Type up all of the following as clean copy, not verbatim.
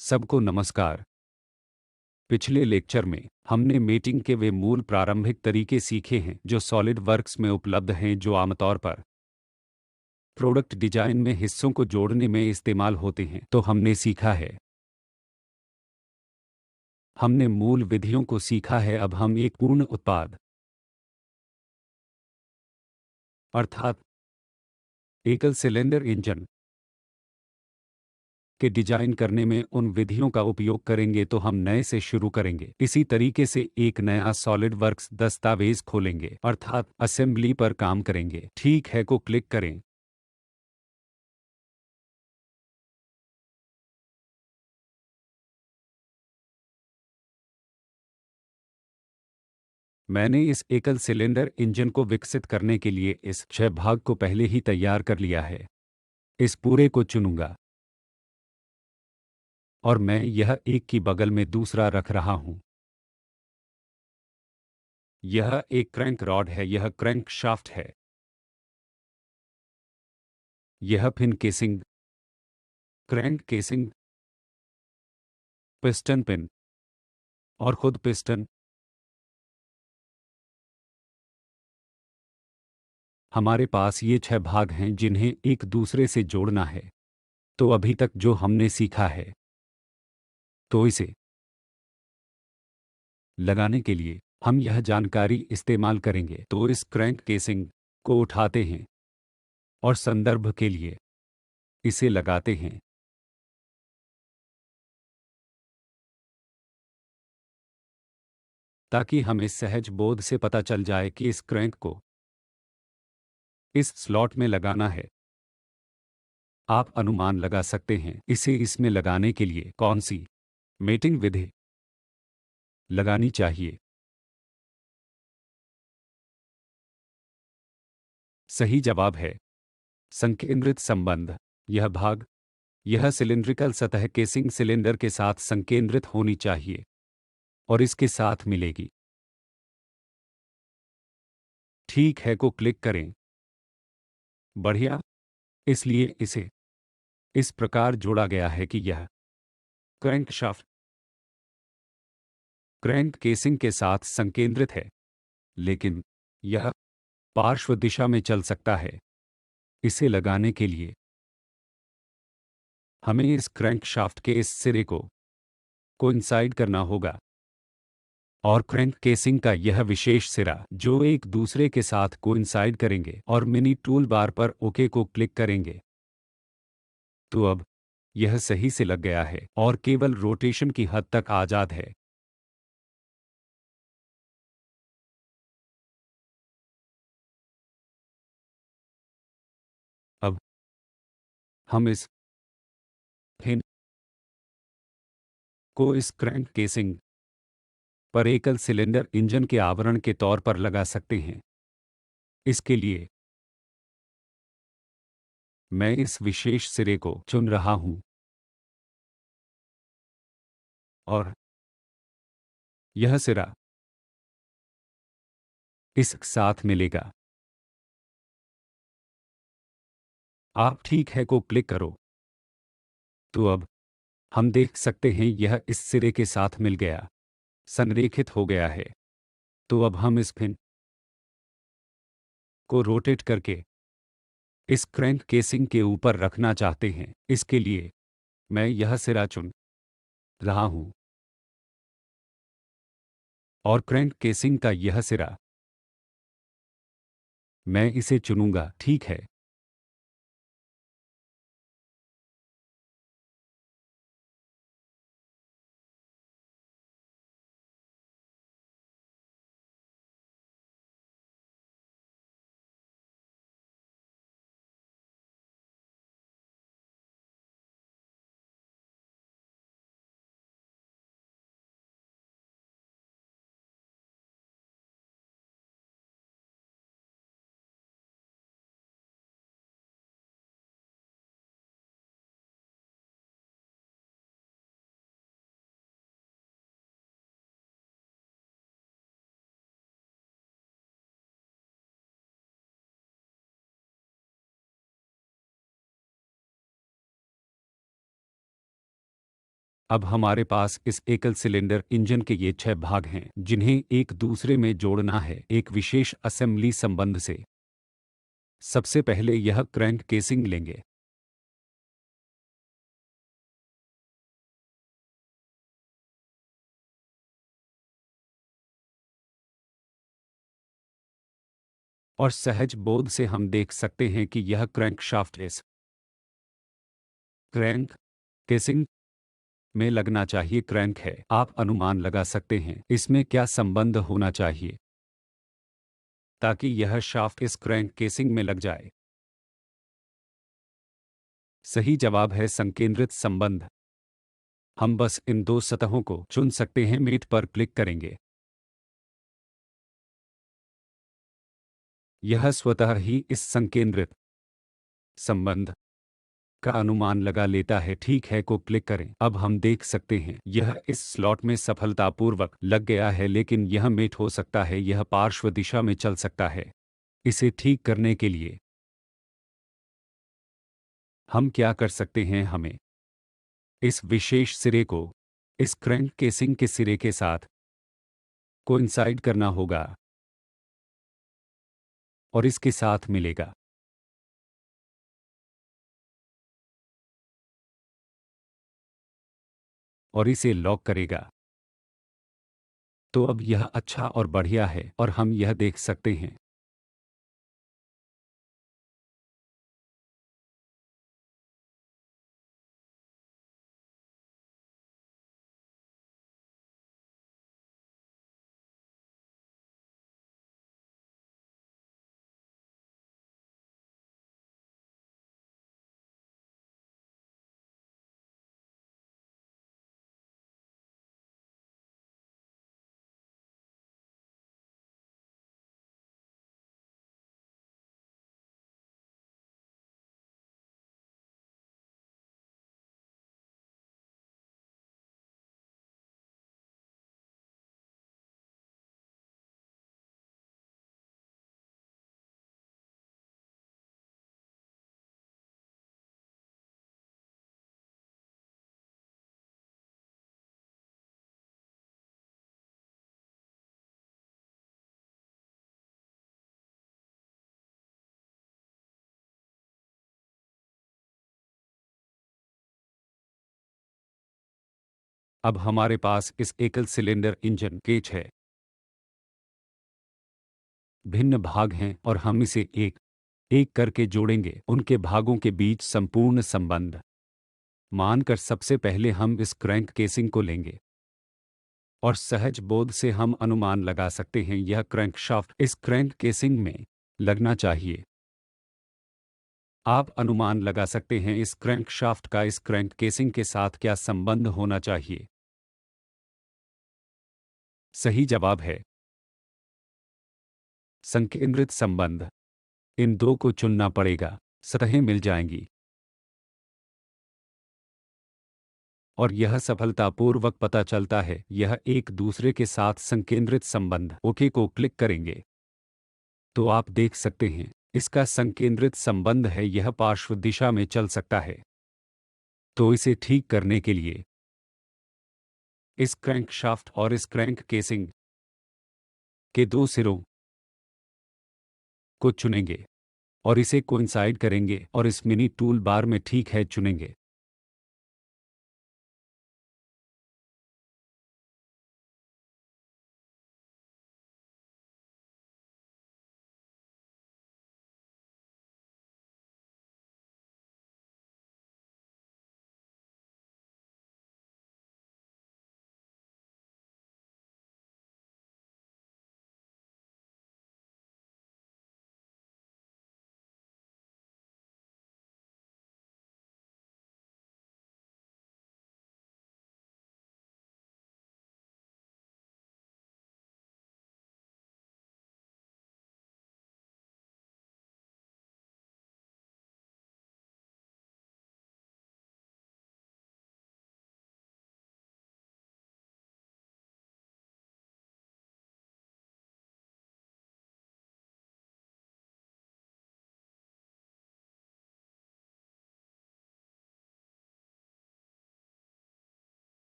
सबको नमस्कार। पिछले लेक्चर में हमने मेटिंग के वे मूल प्रारंभिक तरीके सीखे हैं जो सॉलिड वर्क्स में उपलब्ध हैं, जो आमतौर पर प्रोडक्ट डिजाइन में हिस्सों को जोड़ने में इस्तेमाल होते हैं। तो हमने सीखा है, हमने मूल विधियों को सीखा है। अब हम एक पूर्ण उत्पाद अर्थात एकल सिलेंडर इंजन के डिजाइन करने में उन विधियों का उपयोग करेंगे। तो हम नए से शुरू करेंगे। इसी तरीके से एक नया सॉलिड वर्क्स दस्तावेज खोलेंगे अर्थात असेंबली पर काम करेंगे। ठीक है को क्लिक करें। मैंने इस एकल सिलेंडर इंजन को विकसित करने के लिए इस 6 भाग को पहले ही तैयार कर लिया है। इस पूरे को चुनूंगा और मैं यह एक की बगल में दूसरा रख रहा हूं। यह एक क्रैंक रॉड है, यह क्रैंक शाफ्ट है, यह fin casing, crank casing, piston pin और खुद पिस्टन। हमारे पास ये 6 भाग हैं जिन्हें एक दूसरे से जोड़ना है। तो अभी तक जो हमने सीखा है, तो इसे लगाने के लिए हम यह जानकारी इस्तेमाल करेंगे। तो इस क्रैंक केसिंग को उठाते हैं और संदर्भ के लिए इसे लगाते हैं। ताकि हमें सहज बोध से पता चल जाए कि इस क्रैंक को इस स्लॉट में लगाना है। आप अनुमान लगा सकते हैं इसे इसमें लगाने के लिए कौन सी मेटिंग विधि लगानी चाहिए। सही जवाब है संकेंद्रित संबंध। यह भाग, यह सिलिंड्रिकल सतह केसिंग सिलेंडर के साथ संकेंद्रित होनी चाहिए और इसके साथ मिलेगी। ठीक है को क्लिक करें। बढ़िया। इसलिए इसे इस प्रकार जोड़ा गया है कि यह क्रैंकशाफ्ट क्रैंक केसिंग के साथ संकेंद्रित है, लेकिन यह पार्श्व दिशा में चल सकता है। इसे लगाने के लिए हमें इस क्रैंकशाफ्ट के इस सिरे को कोइंसाइड करना होगा और क्रैंक केसिंग का यह विशेष सिरा जो एक दूसरे के साथ कोइंसाइड करेंगे और मिनी टूल बार पर ओके को क्लिक करेंगे। तो अब यह सही से लग गया है और केवल रोटेशन की हद तक आजाद है। अब हम इस फिन को इस क्रैंक केसिंग पर एकल सिलेंडर इंजन के आवरण के तौर पर लगा सकते हैं। इसके लिए मैं इस विशेष सिरे को चुन रहा हूं और यह सिरा इस साथ मिलेगा। आप ठीक है को क्लिक करो। तो अब हम देख सकते हैं यह इस सिरे के साथ मिल गया, संरेखित हो गया है। तो अब हम इस पिन को रोटेट करके इस क्रैंक केसिंग के ऊपर रखना चाहते हैं। इसके लिए मैं यह सिरा चुन रहा हूं और क्रैंक केसिंग का यह सिरा मैं इसे चुनूंगा। ठीक है। अब हमारे पास इस एकल सिलेंडर इंजन के ये 6 भाग हैं जिन्हें एक दूसरे में जोड़ना है एक विशेष असेंबली संबंध से। सबसे पहले यह क्रैंक केसिंग लेंगे। और सहज बोध से हम देख सकते हैं कि यह क्रैंकशाफ्ट इस क्रैंक केसिंग में लगना चाहिए। क्रैंक है, आप अनुमान लगा सकते हैं इसमें क्या संबंध होना चाहिए ताकि यह शाफ्ट इस क्रैंक केसिंग में लग जाए। सही जवाब है संकेंद्रित संबंध। हम बस इन दो सतहों को चुन सकते हैं, मेट पर क्लिक करेंगे। यह स्वतः ही इस संकेंद्रित संबंध का अनुमान लगा लेता है। ठीक है को क्लिक करें। अब हम देख सकते हैं यह इस स्लॉट में सफलतापूर्वक लग गया है, लेकिन यह मेट हो सकता है यह पार्श्व दिशा में चल सकता है। इसे ठीक करने के लिए हम क्या कर सकते हैं, हमें इस विशेष सिरे को इस क्रैंक केसिंग के सिरे के साथ कोइंसाइड करना होगा और इसके साथ मिलेगा। और इसे लॉक करेगा। तो अब यह अच्छा और बढ़िया है और हम यह देख सकते हैं अब हमारे पास इस एकल सिलेंडर इंजन के 6 भिन्न भाग हैं और हम इसे एक एक करके जोड़ेंगे उनके भागों के बीच संपूर्ण संबंध मानकर। सबसे पहले हम इस क्रैंक केसिंग को लेंगे और सहज बोध से हम अनुमान लगा सकते हैं यह क्रैंकशाफ्ट इस क्रैंक केसिंग में लगना चाहिए। आप अनुमान लगा सकते हैं इस क्रैंकशाफ्ट का इस क्रैंक केसिंग के साथ क्या संबंध होना चाहिए। सही जवाब है संकेंद्रित संबंध। इन दो को चुनना पड़ेगा, सतहें मिल जाएंगी और यह सफलतापूर्वक पता चलता है यह एक दूसरे के साथ संकेंद्रित संबंध। ओके को क्लिक करेंगे तो आप देख सकते हैं इसका संकेंद्रित संबंध है, यह पार्श्व दिशा में चल सकता है। तो इसे ठीक करने के लिए इस क्रैंकशाफ्ट और इस क्रैंक केसिंग के दो सिरों को चुनेंगे और इसे कोइंसाइड करेंगे और इस मिनी टूल बार में ठीक है चुनेंगे।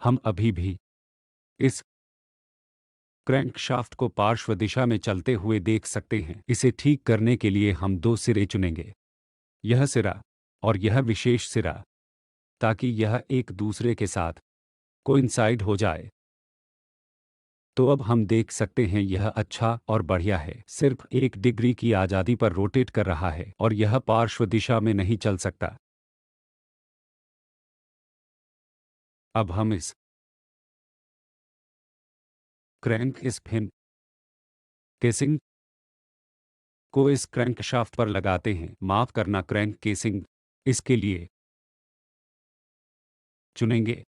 हम अभी भी इस क्रैंकशाफ्ट को पार्श्व दिशा में चलते हुए देख सकते हैं। इसे ठीक करने के लिए हम दो सिरे चुनेंगे, यह सिरा और यह विशेष सिरा, ताकि यह एक दूसरे के साथ कोइंसाइड हो जाए। तो अब हम देख सकते हैं यह अच्छा और बढ़िया है, सिर्फ 1 डिग्री की आज़ादी पर रोटेट कर रहा है और यह पार्श्व दिशा में नहीं चल सकता। अब हम इस क्रैंक इस फिन केसिंग को इस क्रैंकशाफ्ट पर लगाते हैं। माफ करना, क्रैंक केसिंग। इसके लिए चुनेंगे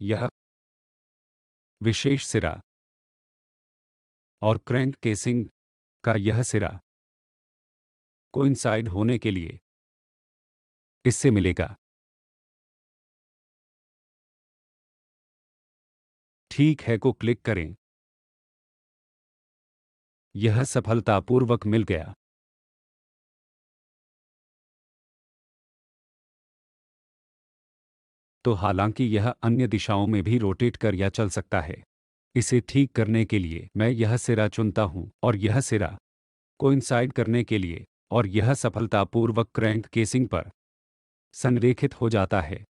यह विशेष सिरा और क्रैंक केसिंग का यह सिरा कोइंसाइड होने के लिए इससे मिलेगा। ठीक है को क्लिक करें। यह सफलतापूर्वक मिल गया। तो हालांकि यह अन्य दिशाओं में भी रोटेट कर या चल सकता है। इसे ठीक करने के लिए मैं यह सिरा चुनता हूं और यह सिरा कोइंसाइड करने के लिए, और यह सफलतापूर्वक क्रैंक केसिंग पर संरेखित हो जाता है।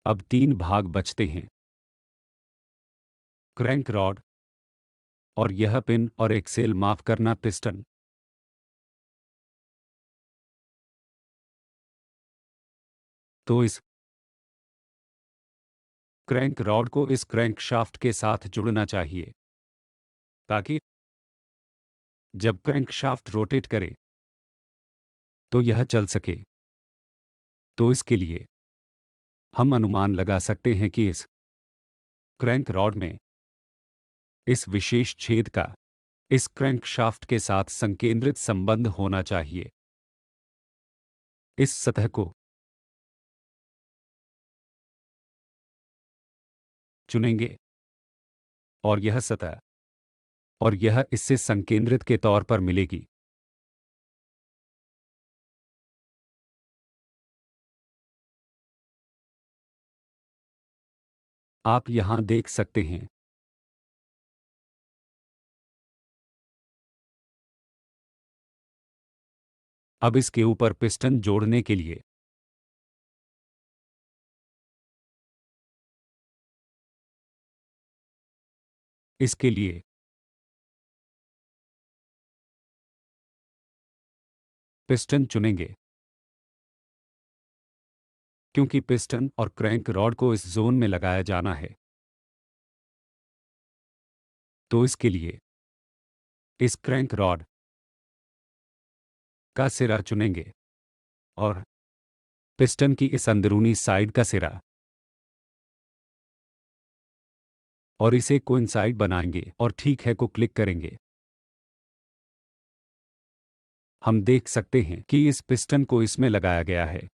अब 3 भाग बचते हैं, क्रैंक रॉड और यह पिन और एक्सेल, माफ करना, पिस्टन। तो इस क्रैंक रॉड को इस क्रैंक शाफ्ट के साथ जुड़ना चाहिए, ताकि जब क्रैंक शाफ्ट रोटेट करे तो यह चल सके। तो इसके लिए हम अनुमान लगा सकते हैं कि इस क्रैंक रॉड में इस विशेष छेद का इस क्रैंक शाफ्ट के साथ संकेंद्रित संबंध होना चाहिए। इस सतह को चुनेंगे और यह सतह और यह इससे संकेंद्रित के तौर पर मिलेगी। आप यहां देख सकते हैं अब इसके ऊपर पिस्टन जोड़ने के लिए इसके लिए पिस्टन चुनेंगे, क्योंकि पिस्टन और क्रैंक रॉड को इस जोन में लगाया जाना है। तो इसके लिए इस क्रैंक रॉड का सिरा चुनेंगे और पिस्टन की इस अंदरूनी साइड का सिरा, और इसे कोइंसाइड बनाएंगे और ठीक है को क्लिक करेंगे। हम देख सकते हैं कि इस पिस्टन को इसमें लगाया गया है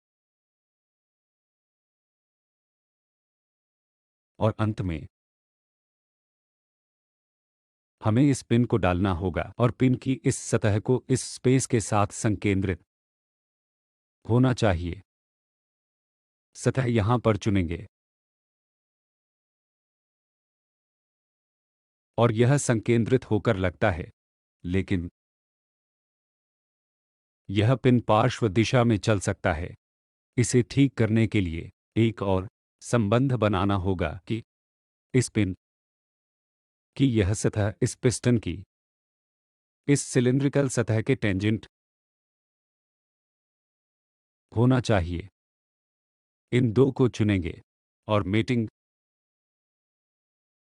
और अंत में हमें इस पिन को डालना होगा और पिन की इस सतह को इस स्पेस के साथ संकेंद्रित होना चाहिए। सतह यहां पर चुनेंगे और यह संकेंद्रित होकर लगता है, लेकिन यह पिन पार्श्व दिशा में चल सकता है। इसे ठीक करने के लिए एक और संबंध बनाना होगा कि इस पिन की यह सतह इस पिस्टन की इस सिलिंड्रिकल सतह के टेंजेंट होना चाहिए। इन दो को चुनेंगे और मेटिंग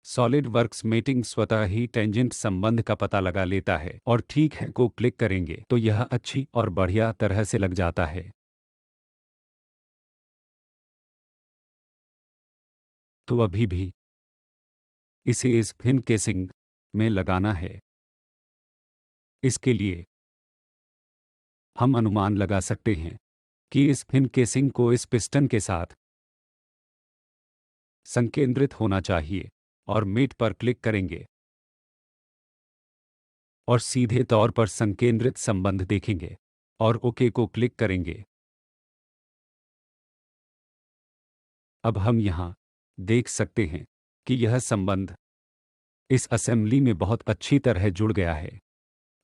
सॉलिड वर्क्स मेटिंग स्वतः ही टेंजेंट संबंध का पता लगा लेता है और ठीक है को क्लिक करेंगे तो यह अच्छी और बढ़िया तरह से लग जाता है। तो अभी भी इसे इस फिन केसिंग में लगाना है। इसके लिए हम अनुमान लगा सकते हैं कि इस फिन केसिंग को इस पिस्टन के साथ संकेंद्रित होना चाहिए और मेट पर क्लिक करेंगे। और सीधे तौर पर संकेंद्रित संबंध देखेंगे और ओके को क्लिक करेंगे। अब हम यहाँ देख सकते हैं कि यह संबंध इस असेंबली में बहुत अच्छी तरह जुड़ गया है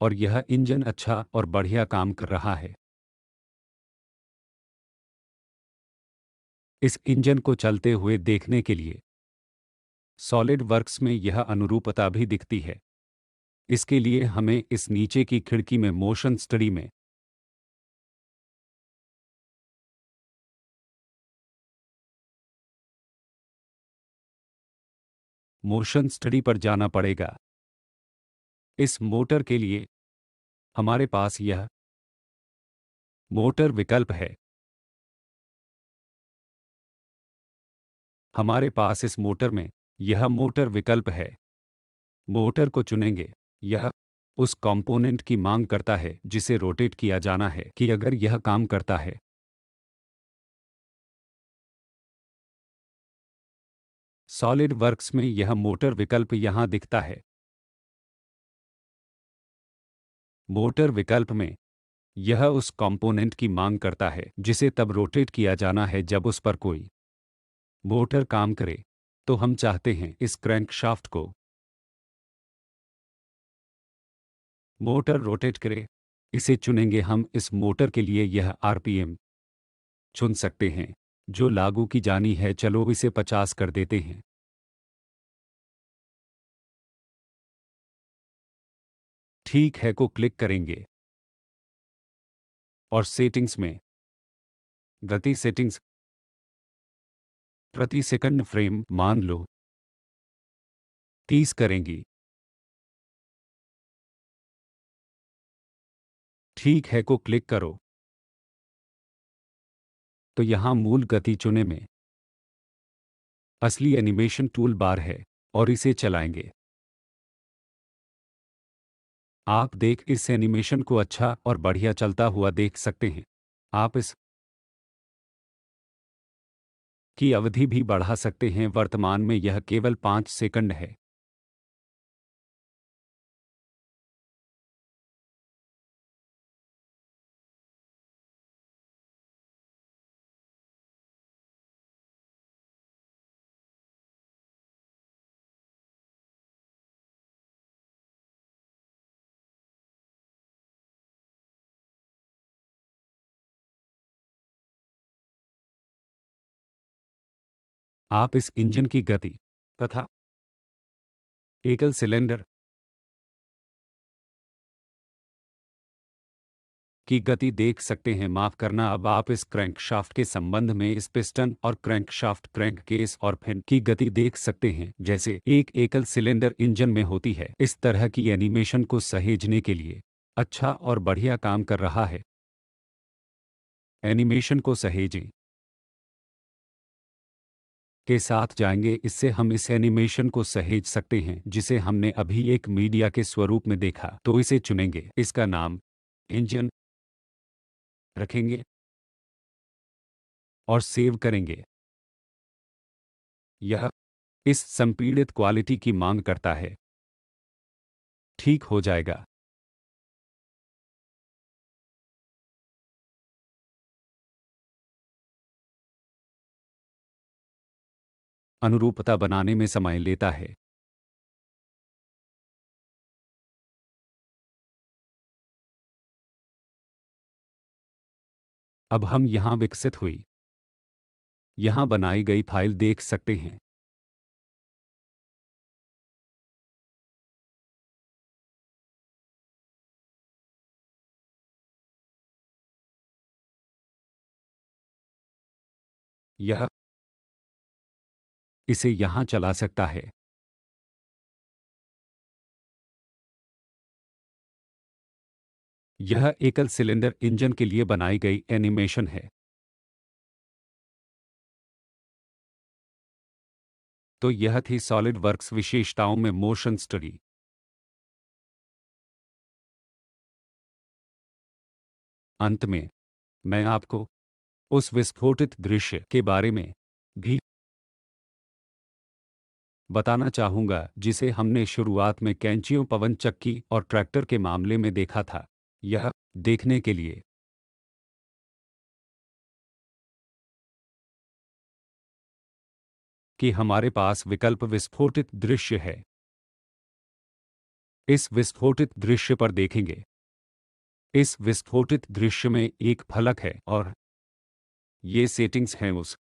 और यह इंजन अच्छा और बढ़िया काम कर रहा है। इस इंजन को चलते हुए देखने के लिए सॉलिड वर्क्स में यह अनुरूपता भी दिखती है। इसके लिए हमें इस नीचे की खिड़की में मोशन स्टडी पर जाना पड़ेगा। इस मोटर के लिए हमारे पास यह मोटर विकल्प है। हमारे पास इस मोटर में यह मोटर विकल्प है। मोटर को चुनेंगे। यह उस कंपोनेंट की मांग करता है जिसे रोटेट किया जाना है कि अगर यह काम करता है। सॉलिड वर्क्स में यह मोटर विकल्प यहाँ दिखता है। मोटर विकल्प में यह उस कंपोनेंट की मांग करता है जिसे तब रोटेट किया जाना है जब उस पर कोई मोटर काम करे। तो हम चाहते हैं इस क्रैंकशाफ्ट को मोटर रोटेट करे। इसे चुनेंगे। हम इस मोटर के लिए यह आरपीएम चुन सकते हैं जो लागू की जानी है। चलो इसे 50 कर देते हैं। ठीक है को क्लिक करेंगे और सेटिंग्स में गति सेटिंग्स प्रति सेकंड फ्रेम मान लो 30 करेंगी। ठीक है को क्लिक करो तो यहाँ मूल गति चुने में असली एनिमेशन टूल बार है और इसे चलाएंगे। आप देख इस एनिमेशन को अच्छा और बढ़िया चलता हुआ देख सकते हैं। आप इस की अवधि भी बढ़ा सकते हैं। वर्तमान में यह केवल 5 सेकंड है। आप इस इंजन की गति तथा एकल सिलेंडर की गति देख सकते हैं। माफ करना। अब आप इस क्रैंकशाफ्ट के संबंध में इस पिस्टन और क्रैंकशाफ्ट क्रैंक केस और फिन की गति देख सकते हैं जैसे एक एकल सिलेंडर इंजन में होती है। इस तरह की एनिमेशन को सहेजने के लिए अच्छा और बढ़िया काम कर रहा है। एनिमेशन को सहेजें के साथ जाएंगे। इससे हम इस एनिमेशन को सहेज सकते हैं जिसे हमने अभी एक मीडिया के स्वरूप में देखा। तो इसे चुनेंगे। इसका नाम इंजन रखेंगे और सेव करेंगे। यह इस संपीड़ित क्वालिटी की मांग करता है। ठीक हो जाएगा। अनुरूपता बनाने में समय लेता है। अब हम यहां विकसित हुई यहां बनाई गई फाइल देख सकते हैं। यह इसे यहां चला सकता है। यह एकल सिलेंडर इंजन के लिए बनाई गई एनिमेशन है। तो यह थी सॉलिड वर्क्स विशेषताओं में मोशन स्टडी। अंत में मैं आपको उस विस्फोटित दृश्य के बारे में भी बताना चाहूँगा, जिसे हमने शुरुआत में कैंचियों, पवन चक्की और ट्रैक्टर के मामले में देखा था। यह देखने के लिए कि हमारे पास विकल्प विस्फोटित दृश्य है। इस विस्फोटित दृश्य पर देखेंगे। इस विस्फोटित दृश्य में एक फलक है और ये सेटिंग्स हैं उस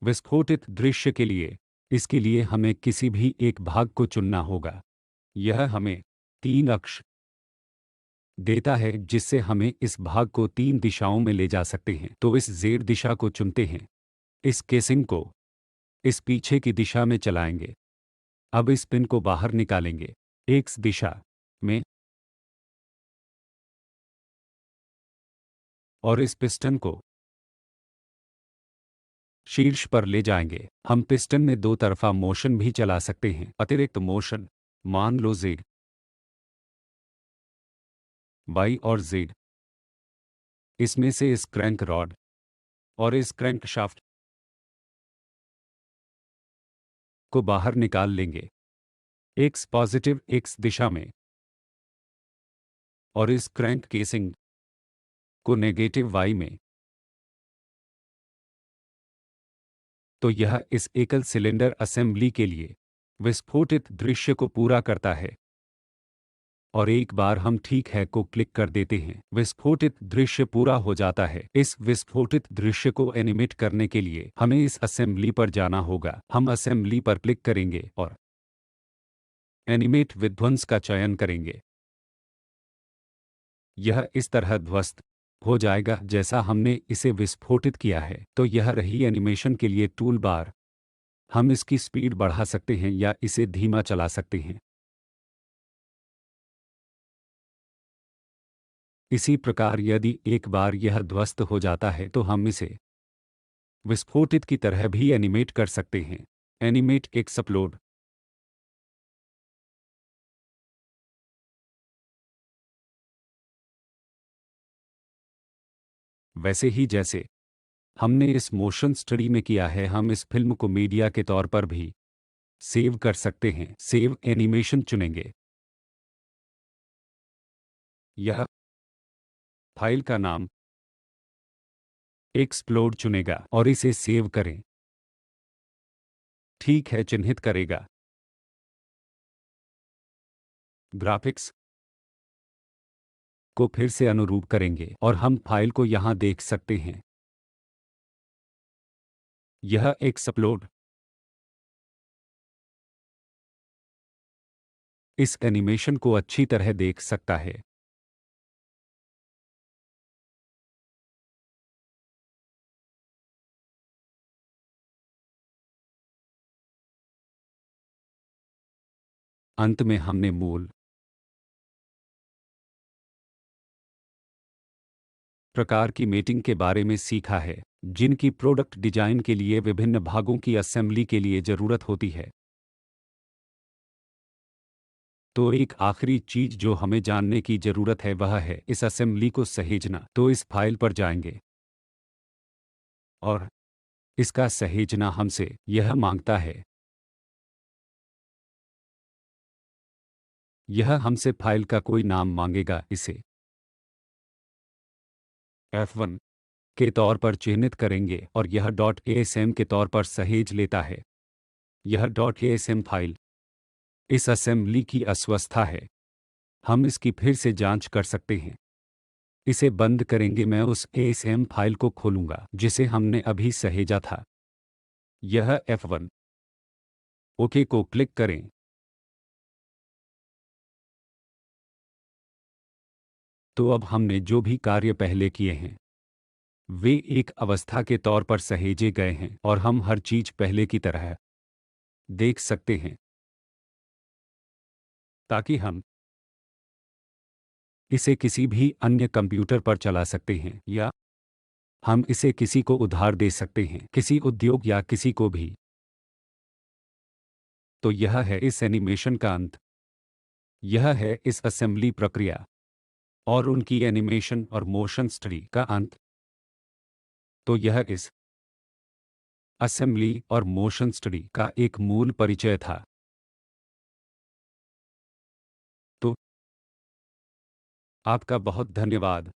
विस्फोटित दृश्य के लिए। इसके लिए हमें किसी भी एक भाग को चुनना होगा। यह हमें 3 अक्ष देता है, जिससे हमें इस भाग को 3 दिशाओं में ले जा सकते हैं। तो इस ज़ेड दिशा को चुनते हैं। इस केसिंग को इस पीछे की दिशा में चलाएंगे। अब इस पिन को बाहर निकालेंगे एक्स दिशा में और इस पिस्टन को शीर्ष पर ले जाएंगे। हम पिस्टन में 2 तरफा मोशन भी चला सकते हैं। अतिरिक्त मोशन, मान लो जेड वाई और जेड, इसमें से इस क्रैंक रॉड और इस क्रैंक शाफ्ट को बाहर निकाल लेंगे एक्स पॉजिटिव एक्स दिशा में और इस क्रैंक केसिंग को नेगेटिव वाई में। तो यह इस एकल सिलेंडर असेंबली के लिए विस्फोटित दृश्य को पूरा करता है। और एक बार हम ठीक है को क्लिक कर देते हैं, विस्फोटित दृश्य पूरा हो जाता है। इस विस्फोटित दृश्य को एनिमेट करने के लिए हमें इस असेंबली पर जाना होगा। हम असेंबली पर क्लिक करेंगे और एनिमेट विध्वंस का चयन करेंगे। यह इस तरह ध्वस्त हो जाएगा जैसा हमने इसे विस्फोटित किया है। तो यह रही एनिमेशन के लिए टूल बार। हम इसकी स्पीड बढ़ा सकते हैं या इसे धीमा चला सकते हैं। इसी प्रकार यदि एक बार यह ध्वस्त हो जाता है तो हम इसे विस्फोटित की तरह भी एनिमेट कर सकते हैं। Animate explode. वैसे ही जैसे हमने इस मोशन स्टडी में किया है, हम इस फिल्म को मीडिया के तौर पर भी सेव कर सकते हैं। सेव एनिमेशन चुनेंगे। यह फाइल का नाम एक्सप्लोड चुनेगा और इसे सेव करें। ठीक है, चिन्हित करेगा। ग्राफिक्स को फिर से अनुरूप करेंगे और हम फाइल को यहां देख सकते हैं। यह एक्सप्लोड इस एनिमेशन को अच्छी तरह देख सकता है। अंत में हमने मूल प्रकार की मेटिंग के बारे में सीखा है, जिनकी प्रोडक्ट डिजाइन के लिए विभिन्न भागों की असेंबली के लिए जरूरत होती है। तो एक आखिरी चीज जो हमें जानने की जरूरत है वह है इस असेंबली को सहेजना। तो इस फाइल पर जाएंगे और इसका सहेजना हमसे यह मांगता है। यह हमसे फाइल का कोई नाम मांगेगा। इसे F1 के तौर पर चिह्नित करेंगे और यह .asm के तौर पर सहेज लेता है। यह .asm फाइल इस असेंबली की अस्वस्था है। हम इसकी फिर से जांच कर सकते हैं। इसे बंद करेंगे। मैं उस asm फाइल को खोलूंगा जिसे हमने अभी सहेजा था। यह F1 ओके को क्लिक करें। तो अब हमने जो भी कार्य पहले किए हैं वे एक अवस्था के तौर पर सहेजे गए हैं और हम हर चीज पहले की तरह देख सकते हैं, ताकि हम इसे किसी भी अन्य कंप्यूटर पर चला सकते हैं या हम इसे किसी को उधार दे सकते हैं, किसी उद्योग या किसी को भी। तो यह है इस एनिमेशन का अंत। यह है इस असेंबली प्रक्रिया और उनकी एनिमेशन और मोशन स्टडी का अंत। तो यह इस असेंबली और मोशन स्टडी का एक मूल परिचय था। तो आपका बहुत धन्यवाद।